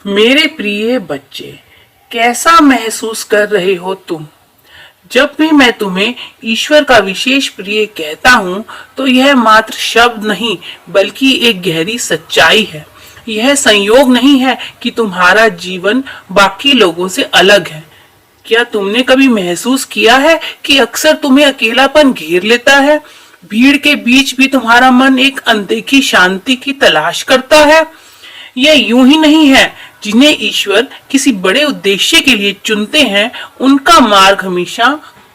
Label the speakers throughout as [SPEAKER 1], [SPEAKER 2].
[SPEAKER 1] मेरे प्रिय बच्चे, कैसा महसूस कर रहे हो तुम? जब भी मैं तुम्हें ईश्वर का विशेष प्रिय कहता हूँ तो यह मात्र शब्द नहीं बल्कि एक गहरी सच्चाई है। यह संयोग नहीं है कि तुम्हारा जीवन बाकी लोगों से अलग है। क्या तुमने कभी महसूस किया है कि अक्सर तुम्हें अकेलापन घेर लेता है? भीड़ के बीच भी तुम्हारा मन एक अनदेखी शांति की तलाश करता है। यह यूं ही नहीं है। जिन्हें ईश्वर किसी बड़े उद्देश्य के लिए चुनते हैं, उनका मार्ग हमेशा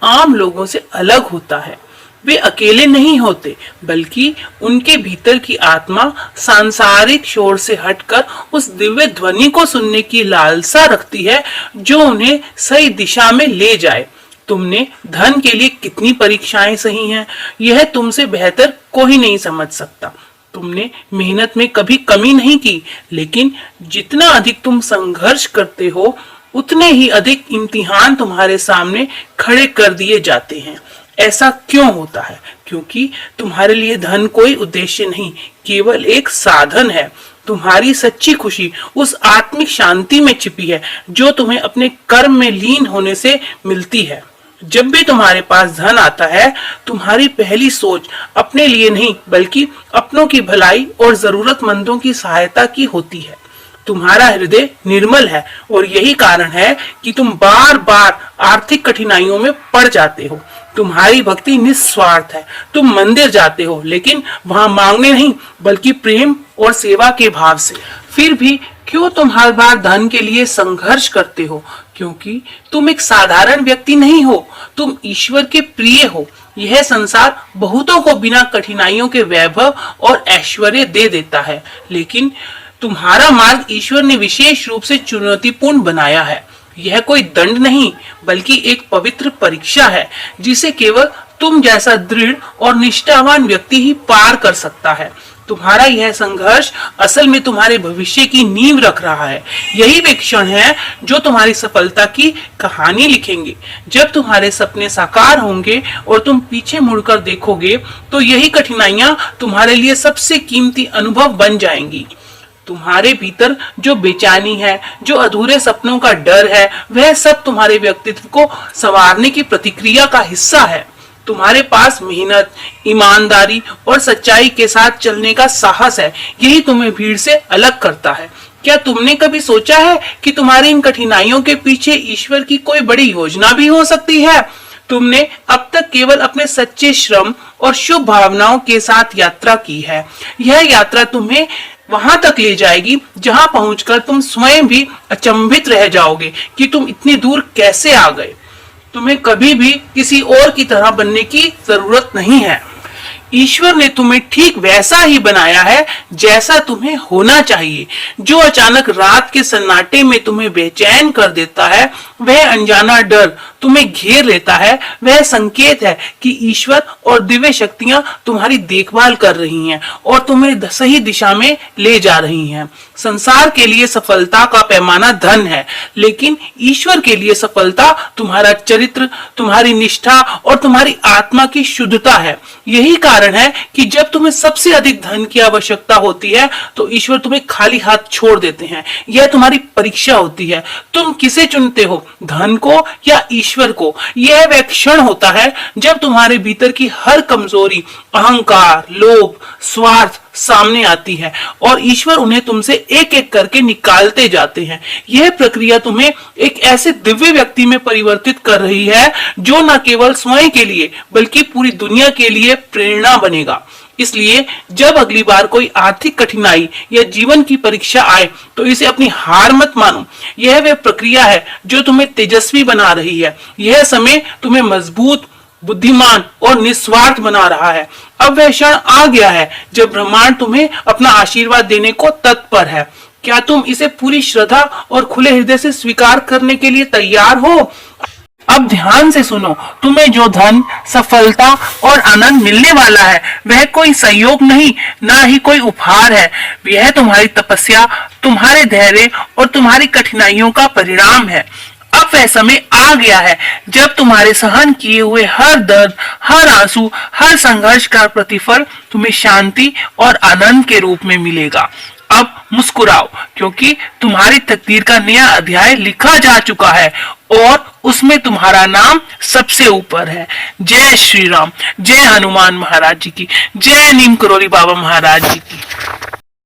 [SPEAKER 1] आम लोगों से अलग होता है। वे अकेले नहीं होते, बल्कि उनके भीतर की आत्मा सांसारिक शोर से हटकर उस दिव्य ध्वनि को सुनने की लालसा रखती है जो उन्हें सही दिशा में ले जाए। तुमने धन के लिए कितनी परीक्षाएं सही हैं, यह तुमसे बेहतर कोई नहीं समझ सकता। तुमने मेहनत में कभी कमी नहीं की, लेकिन जितना अधिक तुम संघर्ष करते हो, उतने ही अधिक इम्तिहान तुम्हारे सामने खड़े कर दिए जाते हैं। ऐसा क्यों होता है? क्योंकि तुम्हारे लिए धन कोई उद्देश्य नहीं, केवल एक साधन है। तुम्हारी सच्ची खुशी उस आत्मिक शांति में छिपी है जो तुम्हें अपने कर्म में लीन होने से मिलती है। जब भी तुम्हारे पास धन आता है, तुम्हारी पहली सोच अपने लिए नहीं बल्कि अपनों की भलाई और जरूरतमंदों की सहायता की होती है। तुम्हारा हृदय निर्मल है और यही कारण है कि तुम बार बार आर्थिक कठिनाइयों में पड़ जाते हो। तुम्हारी भक्ति निस्वार्थ है। तुम मंदिर जाते हो, लेकिन वहां मांगने नहीं बल्कि प्रेम और सेवा के भाव से। फिर भी क्यों तुम हर बार धन के लिए संघर्ष करते हो? क्योंकि तुम एक साधारण व्यक्ति नहीं हो, तुम ईश्वर के प्रिय हो। यह संसार बहुतों को बिना कठिनाइयों के वैभव और ऐश्वर्य दे देता है, लेकिन तुम्हारा मार्ग ईश्वर ने विशेष रूप से चुनौतीपूर्ण बनाया है। यह कोई दंड नहीं बल्कि एक पवित्र परीक्षा है जिसे केवल तुम जैसा दृढ़ और निष्ठावान व्यक्ति ही पार कर सकता है। तुम्हारा यह संघर्ष असल में तुम्हारे भविष्य की नींव रख रहा है। यही वे क्षण है जो तुम्हारी सफलता की कहानी लिखेंगे। जब तुम्हारे सपने साकार होंगे और तुम पीछे मुड़कर देखोगे तो यही कठिनाइयां तुम्हारे लिए सबसे कीमती अनुभव बन जाएंगी। तुम्हारे भीतर जो बेचैनी है, जो अधूरे सपनों का डर है, वह सब तुम्हारे व्यक्तित्व को संवारने की प्रतिक्रिया का हिस्सा है। तुम्हारे पास मेहनत, ईमानदारी और सच्चाई के साथ चलने का साहस है। यही तुम्हें भीड़ से अलग करता है। क्या तुमने कभी सोचा है कि तुम्हारी इन कठिनाइयों के पीछे ईश्वर की कोई बड़ी योजना भी हो सकती है? तुमने अब तक केवल अपने सच्चे श्रम और शुभ भावनाओं के साथ यात्रा की है। यह यात्रा तुम्हें वहां तक ले जाएगी जहां पहुंचकर तुम स्वयं भी अचंभित रह जाओगे कि तुम इतनी दूर कैसे आ गए। तुम्हें कभी भी किसी और की तरह बनने की जरूरत नहीं है। ईश्वर ने तुम्हें ठीक वैसा ही बनाया है जैसा तुम्हें होना चाहिए। जो अचानक रात के सन्नाटे में तुम्हें बेचैन कर देता है, वह अनजाना डर तुम्हें घेर लेता है, वह संकेत है कि ईश्वर और दिव्य शक्तियां तुम्हारी देखभाल कर रही हैं और तुम्हें सही दिशा में ले जा रही हैं। संसार के लिए सफलता का पैमाना धन है, लेकिन ईश्वर के लिए सफलता तुम्हारा चरित्र, तुम्हारी निष्ठा और तुम्हारी आत्मा की शुद्धता है। यही कारण है कि जब तुम्हें सबसे अधिक धन की आवश्यकता होती है तो ईश्वर तुम्हें खाली हाथ छोड़ देते हैं। यह तुम्हारी परीक्षा होती है। तुम किसे चुनते हो, धन को या ईश्वर को? यह वह क्षण होता है जब तुम्हारे भीतर की हर कमजोरी, अहंकार, लोभ, स्वार्थ सामने आती है और ईश्वर उन्हें तुमसे एक एक करके निकालते जाते हैं। यह प्रक्रिया तुम्हें एक ऐसे दिव्य व्यक्ति में परिवर्तित कर रही है जो न केवल स्वयं के लिए बल्कि पूरी दुनिया के लिए प्रेरणा बनेगा। इसलिए जब अगली बार कोई आर्थिक कठिनाई या जीवन की परीक्षा आए तो इसे अपनी हार मत मानो। यह वह प्रक्रिया है जो तुम्हें तेजस्वी बना रही है। यह समय तुम्हें मजबूत, बुद्धिमान और निस्वार्थ बना रहा है। अब वह क्षण आ गया है जब ब्रह्मांड तुम्हें अपना आशीर्वाद देने को तत्पर है। क्या तुम इसे पूरी श्रद्धा और खुले हृदय से स्वीकार करने के लिए तैयार हो? अब ध्यान से सुनो। तुम्हें जो धन, सफलता और आनंद मिलने वाला है वह कोई संयोग नहीं, ना ही कोई उपहार है। यह तुम्हारी तपस्या, तुम्हारे धैर्य और तुम्हारी कठिनाइयों का परिणाम है। अब वह समय आ गया है जब तुम्हारे सहन किए हुए हर दर्द, हर आंसू, हर संघर्ष का प्रतिफल तुम्हें शांति और आनंद के रूप में मिलेगा। अब मुस्कुराओ, क्योंकि तुम्हारी तकदीर का नया अध्याय लिखा जा चुका है और उसमें तुम्हारा नाम सबसे ऊपर है। जय श्री राम, जय हनुमान महाराज जी की, जय नीम करोली बाबा महाराज जी की।